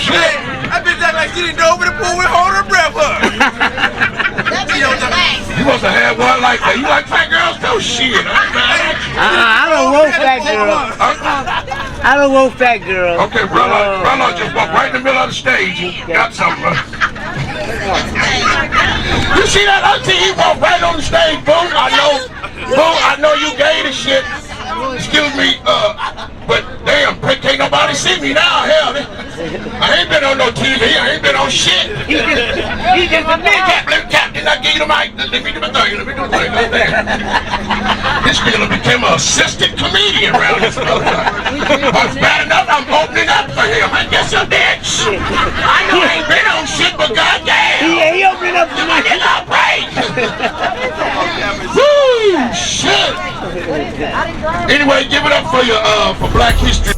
shit! I bitch act like she didn't go over the pool and hold her breath up. You must have had one like that. You like fat girls? No shit. I don't want fat girls. I don't want fat girls. Okay, brother just walked right in the middle of the stage. Got something. You see that auntie? He walked right on the stage. Boom, I know you gay as shit. Excuse me, but damn, can't nobody see me now, hell. I ain't been on no TV, I ain't been on shit. He just a nigga. Captain, I give you the mic. Let me do my thing, This nigga became an assistant comedian around this motherfucker. But bad enough, I'm opening up for him. I guess I did. I know I ain't been on shit, but goddamn. He opening up for me. I praise. Woo, shit. Anyway, give it up for your for Black History.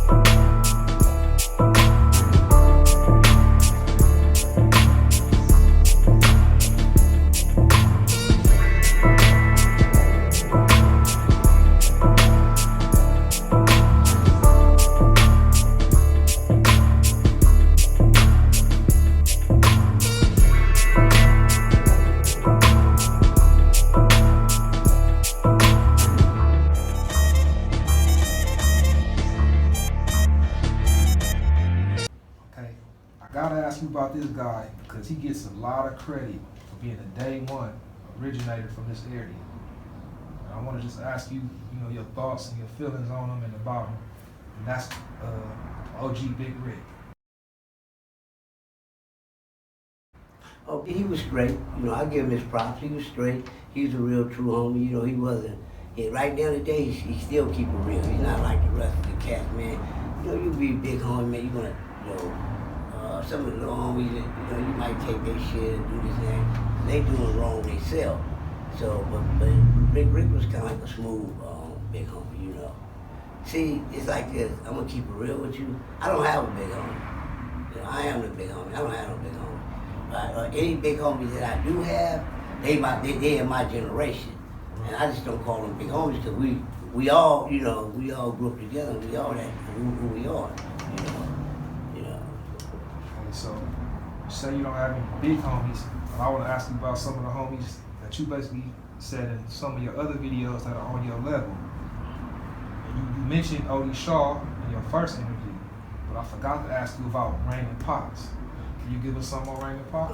About this guy because he gets a lot of credit for being a day one originator from this area. And I want to just ask you, your thoughts and your feelings on him and about him. And that's OG Big Rick. Oh, he was straight. I give him his props. He was straight. He's a real true homie. He wasn't. Right now today, he still keep it real. He's not like the rest of the cats, man. You be a big homie, man. You gonna, some of the little homies, you might take their shit and do this and that. They doing wrong themselves. So, but Big Rick was kind of like a smooth big homie, See, it's like this. I'm gonna keep it real with you. I don't have a big homie. I am the big homie. I don't have no big homie. Any big homies that I do have, they in my generation, and I just don't call them big homies because we all, we all grew up together. We all that who we are, So, you say you don't have any big homies, but I want to ask you about some of the homies that you basically said in some of your other videos that are on your level. And you mentioned Odie Shaw in your first interview, but I forgot to ask you about Raymond Potts. Can you give us some on Raymond Potts?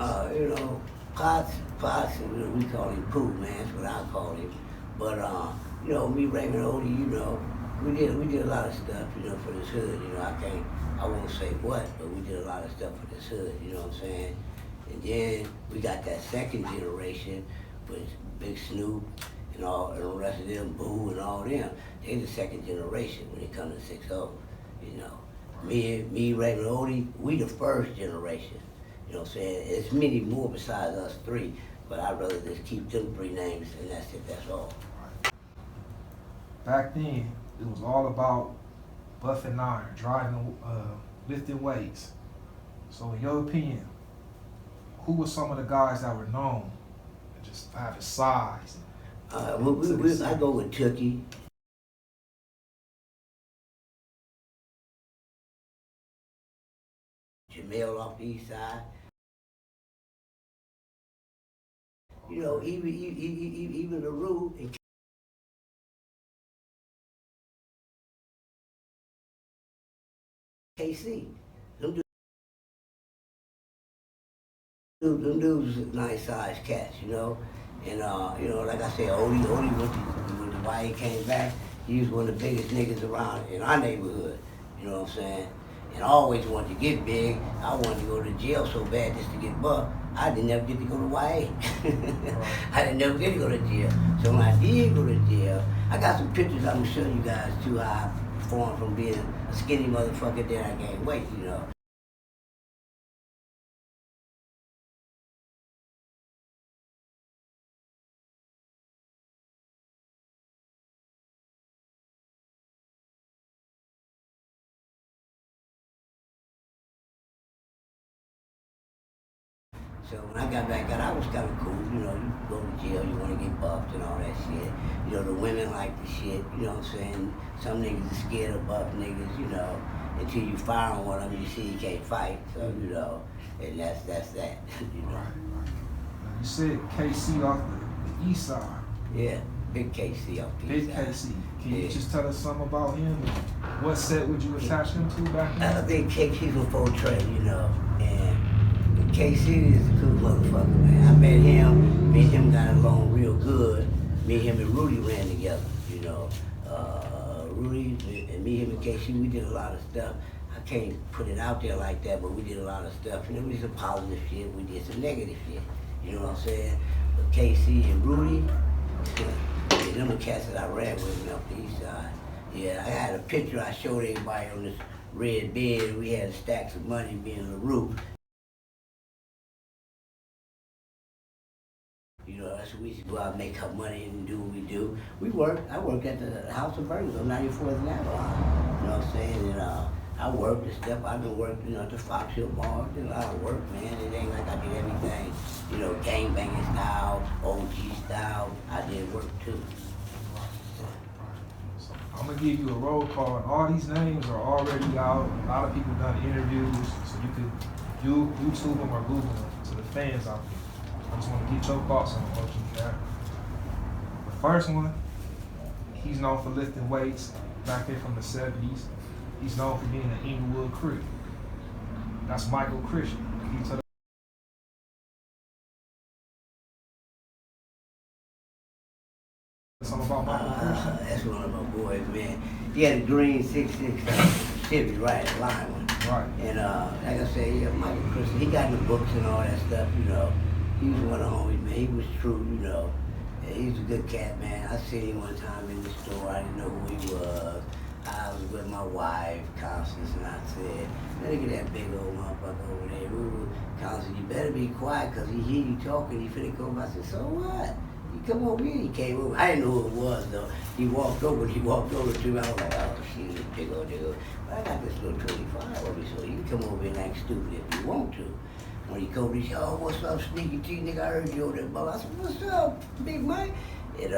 Potts, we call him Pooh, man. That's what I call him. But me, Raymond, Odie, we did a lot of stuff, for this hood. I won't say what, but we did a lot of stuff for this hood, you know what I'm saying? And then we got that second generation with Big Snoop and the rest of them, Boo and all them. They the second generation when it comes to 6-0, Me, Raymond, Odie, we the first generation, you know what I'm saying? There's many more besides us three, but I'd rather just keep them three names and that's it, that's all. Back then, it was all about buffing iron, driving, lifting weights. So in your opinion, who were some of the guys that were known and just having size? I go with Tookie. Jamel off the east side. Even the Rue and KC. Them dudes is nice sized cats, And like I said, Odie when why he came back, he was one of the biggest niggas around in our neighborhood, you know what I'm saying? And I always wanted to get big. I wanted to go to jail so bad just to get bucked. I didn't ever get to go to YA. I didn't never get to go to jail. So when I did go to jail, I got some pictures I'm gonna show you guys too, how I performed from being a skinny motherfucker, then I gained weight, So when I got back out, I was kind of cool. You go to jail, you want to get buffed and all that shit. The women like the shit, you know what I'm saying? Some niggas are scared of buff niggas, until you fire on one of them, you see he can't fight. So, you know, and that's that, you know. Right. Now, you said KC off the east side. Yeah, big KC off the east Big side. KC. Can you Yeah. just tell us something about him? What set would you attach him to back I I then? think KC's a full trade, you know, and KC is a cool motherfucker, man. I met him, me and him got along real good. Me, him, and Rudy ran together, you know. Rudy and me, him, and KC, we did a lot of stuff. I can't put it out there like that, but we did a lot of stuff. You know, we did some positive shit, we did some negative shit. You know what I'm saying? But KC and Rudy, yeah, them the cats that I ran with up the east side. Yeah, I had a picture I showed everybody on this red bed. We had stacks of money, me and LaRue. You know, that's what we used to go out and make up money and do what we do. I worked at the House of Burgers on 94th and Avalon. You know what I'm saying? And I worked and stuff. I've been working, you know, at the Fox Hill Bar. I did a lot of work, man. It ain't like I did everything, you know, gangbanging style, OG style. I did work too. So I'm gonna give you a roll call, and all these names are already out. A lot of people done interviews, so you could YouTube them or Google them to the fans out there. I just want to get your thoughts on what you got. The first one, he's known for lifting weights back there from the 70s. He's known for being an Inglewood Crip. That's Michael Christian. Can you tell us something about Michael Christian? That's one of my boys, man. He had a green 6'6" Chevy, right, a lime one. Right. And like I said, yeah, Michael Christian, he got in the books and all that stuff, you know. He was one of the homies, man. He was true, you know. And he was a good cat, man. I seen him one time in the store. I didn't know who he was. I was with my wife, Constance, and I said, man, look at that big old motherfucker over there. Ooh, Constance, you better be quiet, because he hear you talking. He finna go over. I said, so what? He come over here. He came over. I didn't know who it was, though. He walked over to me. I was like, oh, shit, this big old dude. But I got this little 25 over me, so you can come over here and act stupid if you want to. When he called me, he said, oh, what's up, Sneaky T, nigga, I heard you over there, bro. I said, what's up, Big Mike? And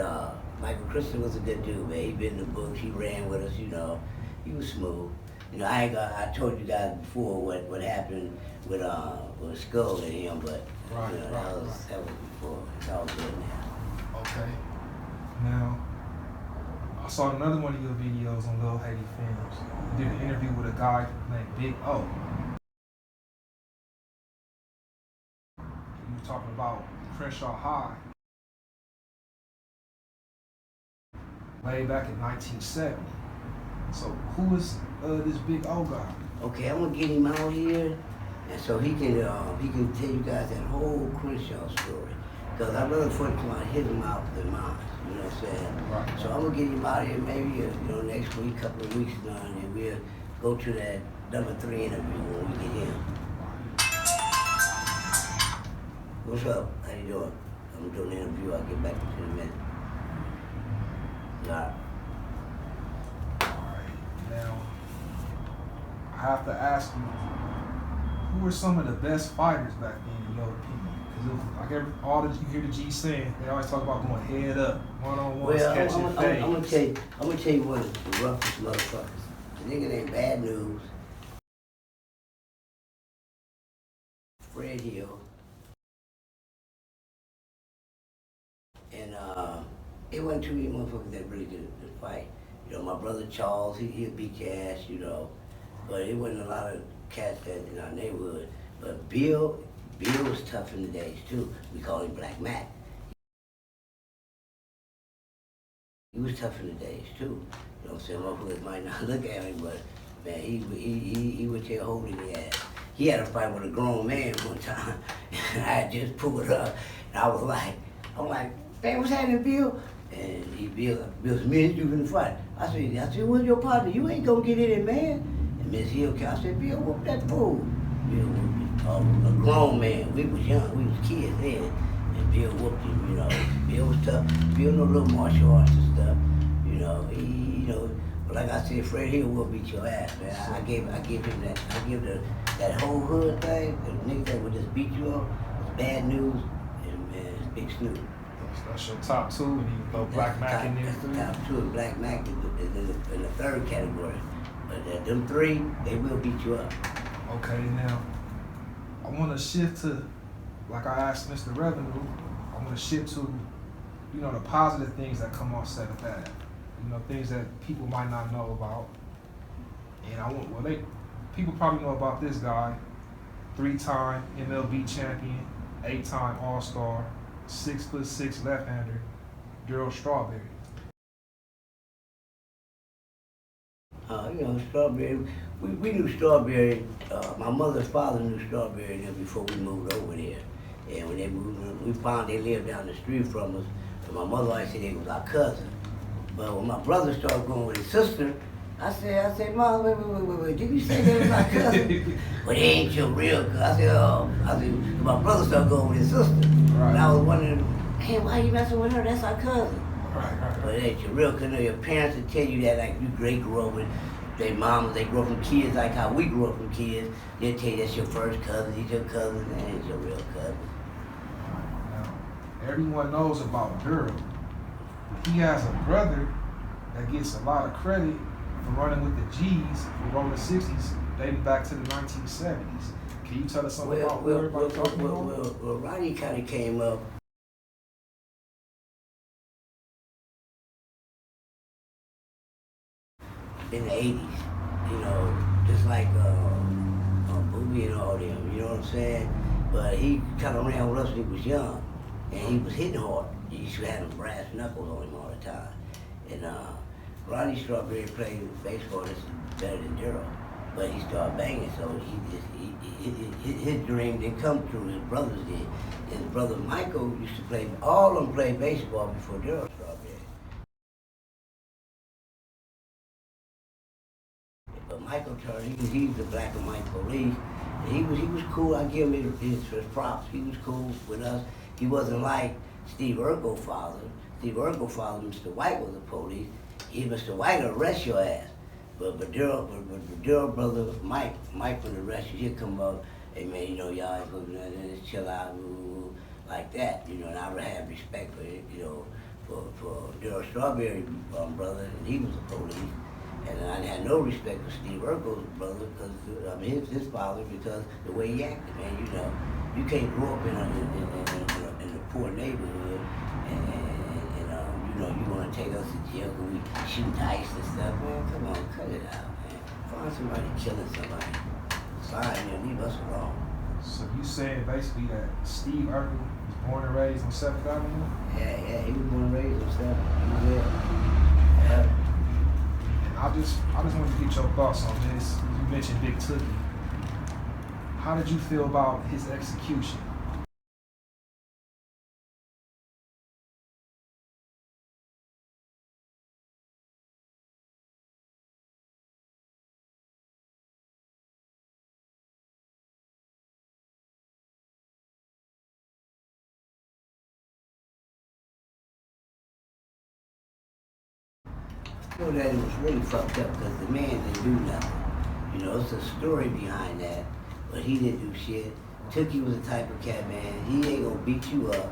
Michael Christian was a good dude, man. He been in the books, he ran with us, you know. He was smooth. You know, I told you guys before what happened with Skull and him, but Right, you know, that was before. It's all good now. Okay. Now, I saw another one of your videos on Lil Haiti Films. You did an interview with a guy named Big O. You were talking about Crenshaw High. Way back in 1970. So who is this Big O guy? Okay, I'm gonna get him out here, and so he can tell you guys that whole Crenshaw story. Cause I'd rather for it come out his mouth than mine. You know what I'm saying? Right. So I'm gonna get him out here maybe next week, couple of weeks now, and we'll go to that number 3 interview when we get him. What's up? How you doing? I'm doing the interview. I'll get back to you in a minute. All right. Now, I have to ask you, who were some of the best fighters back then, in your opinion? Because like all that you hear the G saying, they always talk about going head up, one-on-ones, Well, catching I'm gonna tell you one of the roughest motherfuckers. The nigga named Bad News, Fred Hill, and it wasn't too many motherfuckers that really did fight. You know, my brother Charles, he'd beat your ass, you know, but it wasn't a lot of cats that in our neighborhood. But Bill was tough in the days too. We call him Black Mac. He was tough in the days too. You know what I'm saying? Motherfuckers might not look at him, but man, he would tell holding the ass. He had a fight with a grown man one time, and I had just pulled up, and I'm like, man, what's happening, Bill? And Bill said, man, you finna fight. I said, where's your partner? You ain't gonna get in it, man. And Miss Hill came, I said, Bill, whoop that fool. Bill whooped him. A grown man. We was young, we was kids then. And Bill whooped him, you know. Bill was tough. Bill know little martial arts and stuff. You know, but like I said, Fred Hill will beat your ass, man. I give him that. I give that whole hood thing, the niggas that would just beat you up, Bad News and Big Snoop. That's your top 2, and you throw Black Mac in there too. Top 2, and Black Mac is in the 3rd category. But them three, they will beat you up. Okay, now I want to shift to, like I asked Mr. Revenue, I want to shift to, you know, the positive things that come off 7th Ave. You know, things that people might not know about. And I want, well, people probably know about this guy, 3-time MLB champion, 8-time All-Star, 6'6" left-hander, Daryl Strawberry. You know, Strawberry, we knew Strawberry, my mother's father knew Strawberry before we moved over there. And when they moved, we found they lived down the street from us. And my mother always said they was our cousin. But when my brother started going with his sister, I said, Mom, wait, did you say they was our cousin? Well, they ain't your real cousin. I said, my brother started going with his sister. Right. And I was wondering, hey, why you messing with her? That's our cousin. Right. But it ain't your real cousin. Your parents will tell you that, like, you grew up with their mamas, they grew up from kids like how we grew up from kids. They'll tell you that's your first cousin, he's your cousin, that ain't your real cousin. Now, everyone knows about Daryl. He has a brother that gets a lot of credit for running with the G's for Overhill 60s dating back to the 1970s. Can you tell us something about what everybody talking about? Well, Ronnie kind of came up in the 80s, you know, just like Boogie and all them, you know what I'm saying? But he kind of ran with us when he was young, and he was hitting hard. He used to have them brass knuckles on him all the time. And Ronnie Strawberry played baseball that's better than Daryl, but he started banging, so his dream didn't come true. His brothers did. His brother Michael used to play. All of them played baseball before Daryl Strawberry. But Michael Turner, he's the black and white police. And he was cool. I give him his props. He was cool with us. He wasn't like Steve Urkel's father. Steve Urkel's father, Mr. White, was the police. Mr. White will arrest your ass. But Daryl brother Mike would arrest you. He'd come up, hey man, you know, y'all go just chill out, like that, you know. And I would have respect for it, you know, for Daryl Strawberry brother, and he was the police. And I had no respect for Steve Urkel's brother, because I mean his father, because the way he acted, man. You know, you can't grow up in a poor neighborhood, and you know, you want to take us to jail because we shoot dice and stuff. Man, come on, cut it out, man. Find somebody killing somebody. Fine, man, leave us alone. So you saying basically that Steve Urkel was born and raised on 7th Avenue? Yeah, he was born and raised on 7th. He was there. Yeah. I just wanted to get your thoughts on this. You mentioned Big Tookie. How did you feel about his execution? I feel that it was really fucked up because the man didn't do nothing. You know, it's a story behind that, but he didn't do shit. Tookie was the type of cat, man, he ain't gonna beat you up.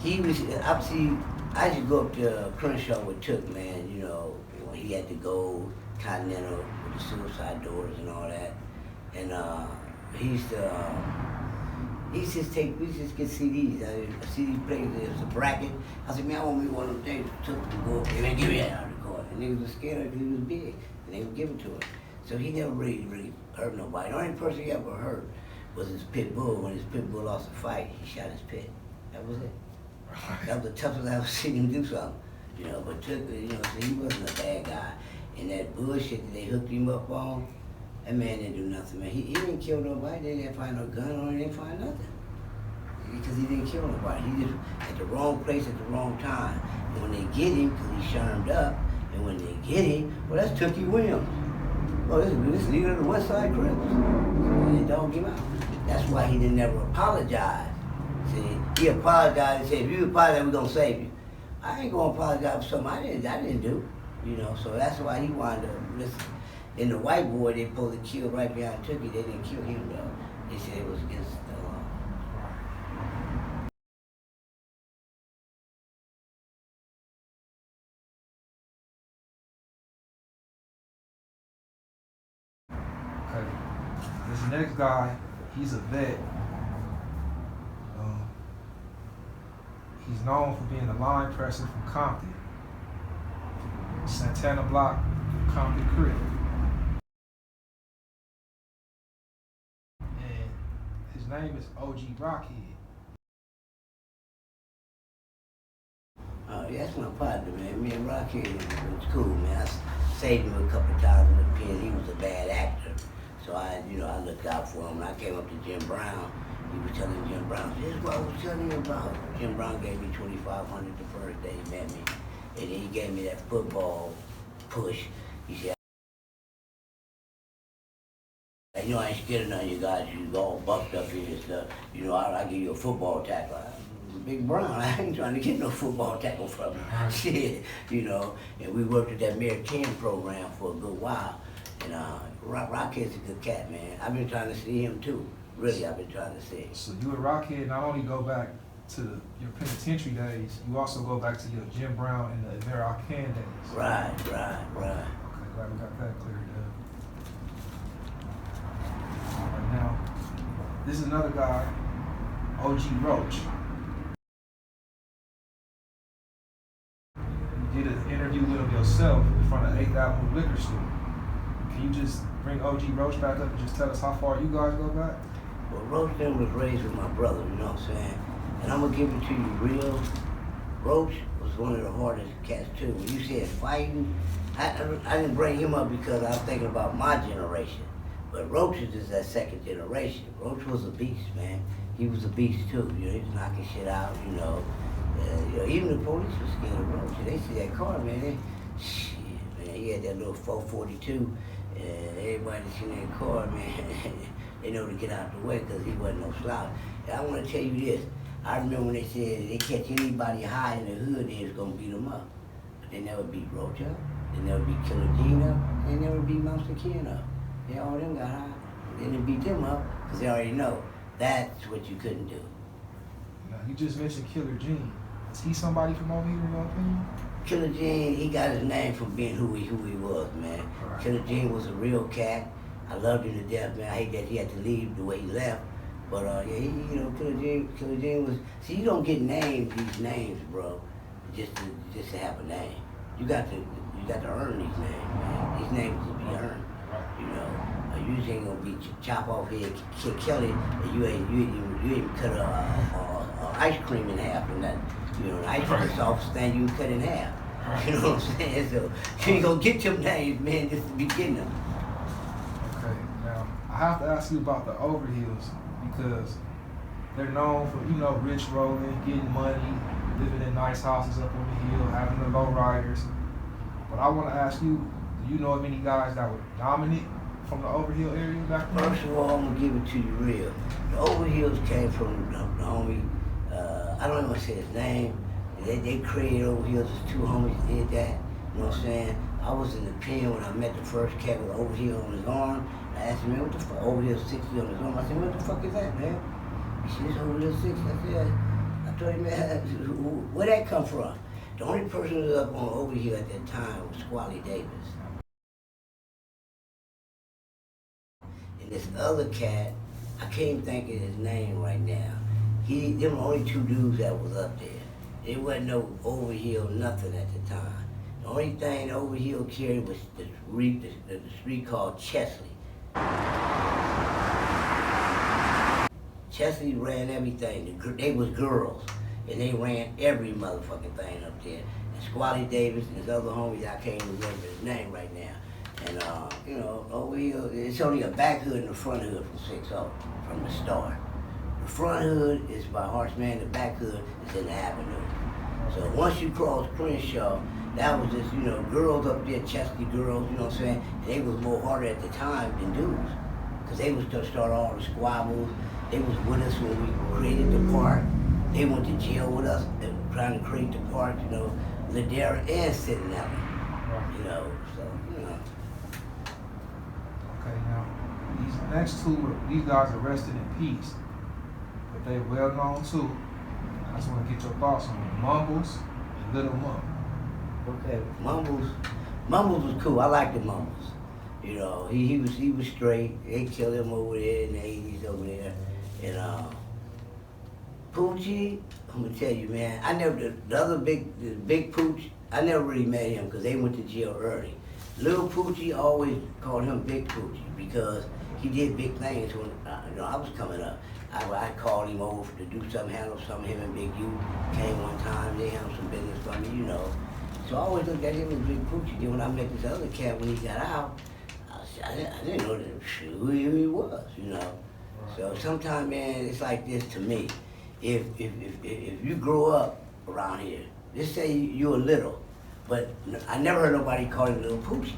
He was, I used to go up to Crenshaw with Took, man, you know, when he had to go Continental with the suicide doors and all that. And he used to get CDs. A CD player, there was a bracket. I said, man, I want me one of them things. Took to go up there and give me that out of the court. And niggas was scared because he was big, and they would give it to him. So he never really hurt nobody. The only person he ever hurt was his pit bull. When his pit bull lost a fight, he shot his pit. That was it. That was the toughest I ever seen him do something. You know, but Took, you know, so he wasn't a bad guy. And that bullshit that they hooked him up on, that man didn't do nothing, man. He didn't kill nobody. They didn't find no gun on him. They didn't find nothing. Because he didn't kill nobody. He just at the wrong place at the wrong time. And when they get him, because he sharmed up, and when they get him, well, that's Tookie Williams. Oh, this leader of the West Side Crips. And they dog him out. That's why he didn't never apologize. See, he apologized and said, if you apologize, we're going to save you. I ain't going to apologize for something I didn't do. You know, so that's why he wound up, listen. In the white boy, they pulled the kill right behind Tookie. They didn't kill him, though. They said it was against guy, he's a vet. He's known for being a line presser from Compton. Santana Block, Compton Crib. And his name is OG Rocchead. Oh, yeah, that's my partner, man. Me and Rocchead was cool, man. I saved him a couple of times in the pen. He was a bad actor. So I looked out for him. When I came up to Jim Brown, he was telling Jim Brown, this is what I was telling you about. Jim Brown gave me $2,500 the first day he met me. And then he gave me that football push. He said, I ain't scared of none of you guys. You all bucked up here and stuff. I'll give you a football tackle. Big Brown, I ain't trying to get no football tackle from him. Shit, and we worked at that Mayor 10 program for a good while. And Rocchead's a good cat, man. I've been trying to see him too. Really, I've been trying to see him. So you and Rocchead not only go back to your penitentiary days, you also go back to your Jim Brown and the American days. Right. Okay, glad we got that cleared up. All right, now, this is another guy, OG Roach. You did an interview with him yourself in front of 8th Avenue Liquor Store. Can you just bring OG Roach back up and just tell us how far you guys go back? Well, Roach then was raised with my brother, you know what I'm saying? And I'm gonna give it to you real. Roach was one of the hardest cats too. When you said fighting, I didn't bring him up because I was thinking about my generation. But Roach is just that second generation. Roach was a beast, man. He was a beast too. He was knocking shit out, even the police was scared of Roach. They see that car, man. Shit, man. He had that little 442, and everybody that seen that car, man, they know to get out the way because he wasn't no slouch. And I want to tell you this. I remember when they said they catch anybody high in the hood, they was gonna beat them up. But they never beat Roach up. They never beat Killer Gene up. They never beat Monster Ken up. They all them got high. They didn't beat them up because they already know that's what you couldn't do. Now, you just mentioned Killer Gene. Is he somebody from over here in your opinion? Killer Gene, he got his name from being who he was, man. Right. Killer Gene was a real cat. I loved him to death, man. I hate that he had to leave the way he left. But Killer Gene was. See, you don't get named these names, bro, just to have a name. You got to earn these names, man. These names to be earned. You just ain't gonna be chop off head, kick Kelly, and you ain't cut a ice cream in half and that. The ice cream is soft thing you can cut in half. You know what I'm saying? So you ain't gonna get your names, man, just to be getting them. Okay, now I have to ask you about the Overhills because they're known for, rich rolling, getting money, living in nice houses up on the hill, having the low riders. But I want to ask you, do you know of any guys that were dominant from the Overhill area back then? First of all, I'm gonna give it to you real. The Overhills came from the homie, I don't even want to say his name. They created Overhills, there's two homies that did that. You know what I'm saying? I was in the pen when I met the first cat with Overhill on his arm. I asked him, man, what the fuck, Overhill 60 on his arm? I said, what the fuck is that, man? He said, it's Overhill 60. I told him, man, where'd that come from? The only person who was up on Overhill at that time was Squally Davis. And this other cat, I can't even think of his name right now. Them the only two dudes that was up there. There wasn't no Overhill nothing at the time. The only thing Overhill carried was the street called Chesley. Chesley ran everything. They was girls, and they ran every motherfucking thing up there. And Squally Davis and his other homies, I can't even remember his name right now. And Overhill, it's only a back hood and a front hood from 6-0, from the start. The front hood is by Horseman, the back hood is in the Avenue. So once you cross Crenshaw, that was just, girls up there, Chesley girls, you know what I'm saying? And they was more harder at the time than dudes. Because they was to start all the squabbles. They was with us when we created the park. They went to jail with us trying to create the park, Ladera and Sitting Alley. Okay, now, these next two, these guys arrested in peace. But they well known too. I just want to get your thoughts on them. Mumbles and Little Mum. Okay, Mumbles was cool. I like the Mumbles. You know, he was straight. They killed him over there in the 80s over there. And Poochie, I'm gonna tell you, man, I never, the big Pooch, I never really met him because they went to jail early. Little Poochie always called him Big Poochie because he did big things when I was coming up. I called him over to do something, handle something. Him and Big U came one time, they handled some business for me, you know. So I always looked at him as Big Poochie. Then when I met this other cat when he got out, I didn't know who he was, you know. So sometimes, man, it's like this to me. If you grow up around here, just say you're little, but I never heard nobody call him Little Poochie.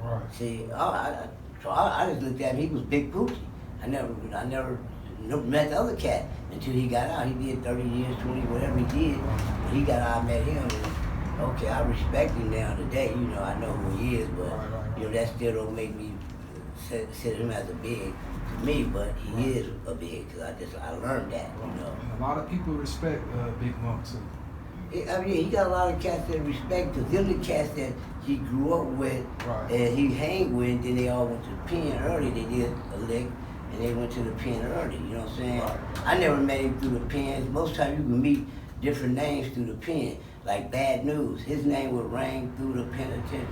Right. See, so I just looked at him. He was Big Poochie. I never met the other cat until he got out. He did 30 years, 20, whatever he did. When he got out, I met him. And, okay, I respect him now today. You know, I know who he is, but you know that still don't make me consider him as a big to me. But he is a big because I learned that. You know. And a lot of people respect Big Monk too. I mean, he got a lot of cats that respect, because them the cats that he grew up with and he hang with, then they all went to the pen early. They did a lick and they went to the pen early, you know what I'm saying? Right. I never met him through the pens. Most times you can meet different names through the pen, like Bad News. His name would ring through the penitentiary.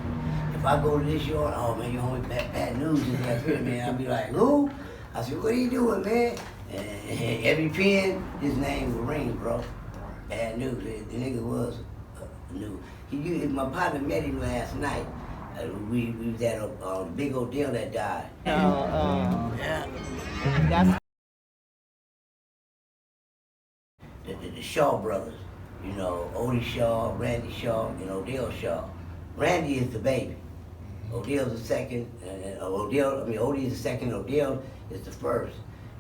If I go to this yard, oh man, you homie Bad News is that good, man. I'll be like, who? I said, what are you doing, man? And every pen, his name would ring, bro. Bad News. The nigga was new. My partner met him last night. We was at a big old deal that died. The Shaw brothers, you know, Odie Shaw, Randy Shaw, and Odell Shaw. Randy is the baby. Odell's the second. Odie is the second. Odell is the first.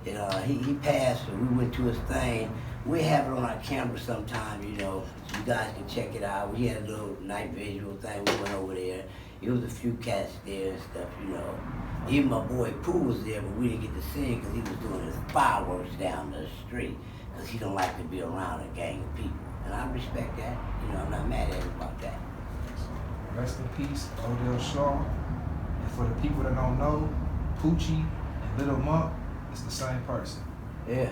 And he passed, and we went to his thing. We have it on our camera sometime, you know, so you guys can check it out. We had a little night visual thing. We went over there. It was a few cats there and stuff, you know. Even my boy Pooh was there, but we didn't get to see him because he was doing his fireworks down the street because he don't like to be around a gang of people. And I respect that. You know, I'm not mad at him about that. Rest in peace, Odell Shaw. And for the people that don't know, Poochie and Little Monk, it's the same person. Yeah.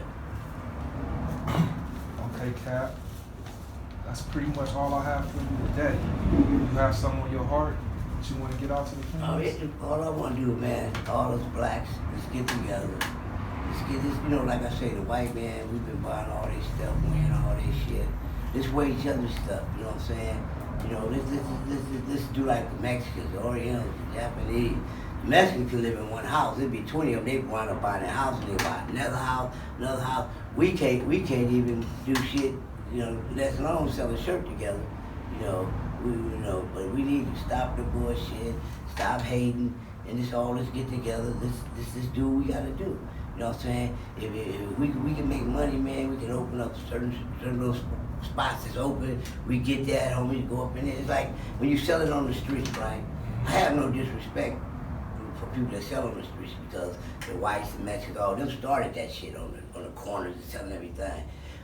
Okay, Cap. That's pretty much all I have for you today. You have something on your heart that you want to get out to the fans? All I want to do, man, all us blacks, let's get together. Let's get this, you know, like I say, the white man, we've been buying all this stuff, wearing all this shit. Let's wear each other's stuff, you know what I'm saying? You know, let's do like the Mexicans, the Orientals, the Japanese. The Mexicans can live in one house. There'd be 20 of them. They wind up buying a house and they buy another house, another house. We can't even do shit, you know, let alone sell a shirt together. You know, but we need to stop the bullshit, stop hating, and let's get together. Let's do what we gotta do. You know what I'm saying? If we can make money, man, we can open up certain little spots that's open. We get that, homie, go up in there. It's like when you sell it on the streets, right? I have no disrespect for people that sell on the streets because the whites and Mexicans, all them started that shit on the corners and selling everything.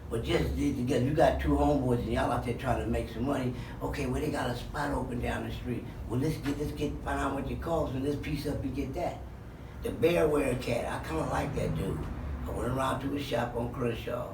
But just because you got two homeboys and y'all out there trying to make some money, okay, well they got a spot open down the street. Well let's find out what it costs and let's piece up and get that. The bear wear cat, I kinda like that dude. I went around to his shop on Crenshaw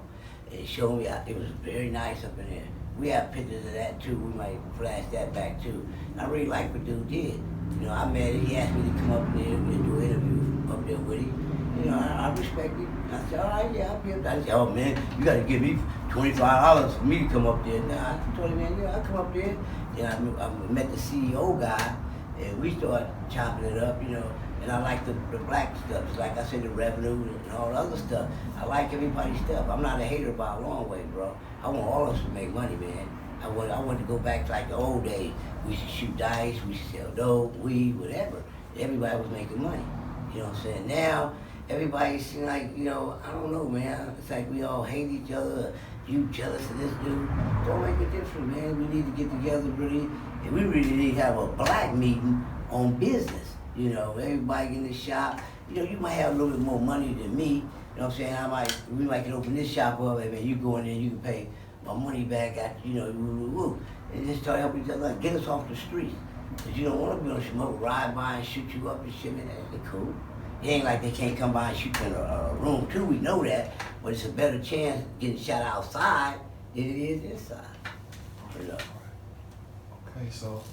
and he showed me it was very nice up in there. We have pictures of that too, we might flash that back too. I really like what dude did. You know, I met him, he asked me to come up there and do an interview up there with him. You know, I respect it. I said, all right, yeah, I'll be up there. I said, oh man, you gotta give me $25 for me to come up there. Nah, I told him, man, yeah, I'll come up there. Then I met the CEO guy and we started chopping it up, you know. And I like the black stuff. It's like I said, the revenue and all the other stuff. I like everybody's stuff. I'm not a hater by a long way, bro. I want all of us to make money, man. I want to go back to like the old days. We should shoot dice, we should sell dope, weed, whatever. Everybody was making money. You know what I'm saying? Now, everybody seems like, you know, I don't know, man. It's like we all hate each other. You jealous of this dude. Don't make a difference, man. We need to get together really. And we really need to have a black meeting on business. You know, everybody in the shop. You know, you might have a little bit more money than me. You know what I'm saying? We might can open this shop up and man, you go in there and you can pay my money back after, you know, and just start helping each other, get us off the streets. Cause you don't want to be on smoke, ride by and shoot you up and shit, man. That ain't cool. It ain't like they can't come by and shoot you in a room too. We know that, but it's a better chance getting shot outside than it is inside. You know. Okay, so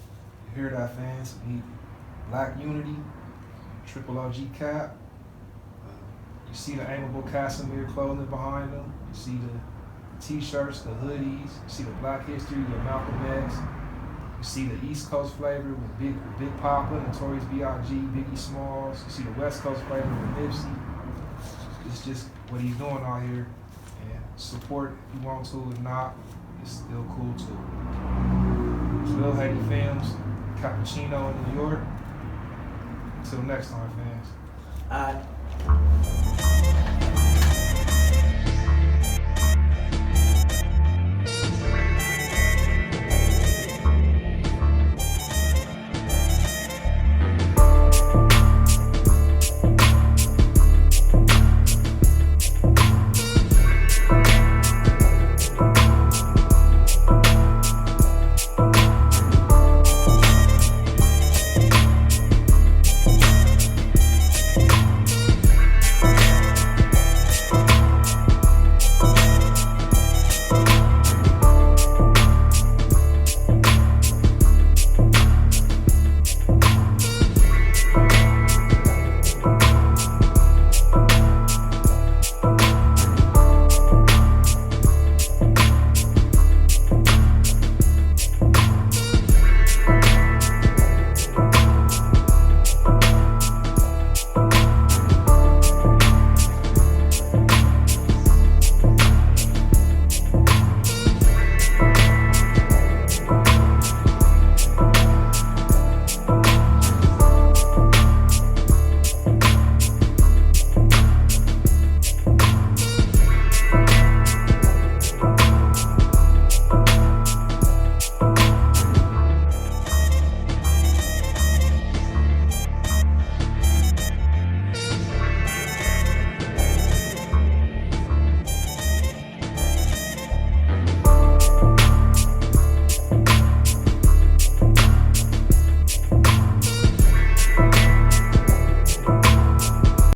you hear that, fans? We need Black Unity, Triple OG Cap. You see the aimable Casimir clothing behind them. You see the t-shirts, the hoodies. You see the Black History, the Malcolm X. You see the East Coast flavor with Big Papa, Notorious B.I.G., Biggie Smalls. You see the West Coast flavor with Nipsey. It's just what he's doing out here. And support if you want to, if not, it's still cool too. Lil Haiti Films, Cappuccino in New York. Until next time, fans. All right.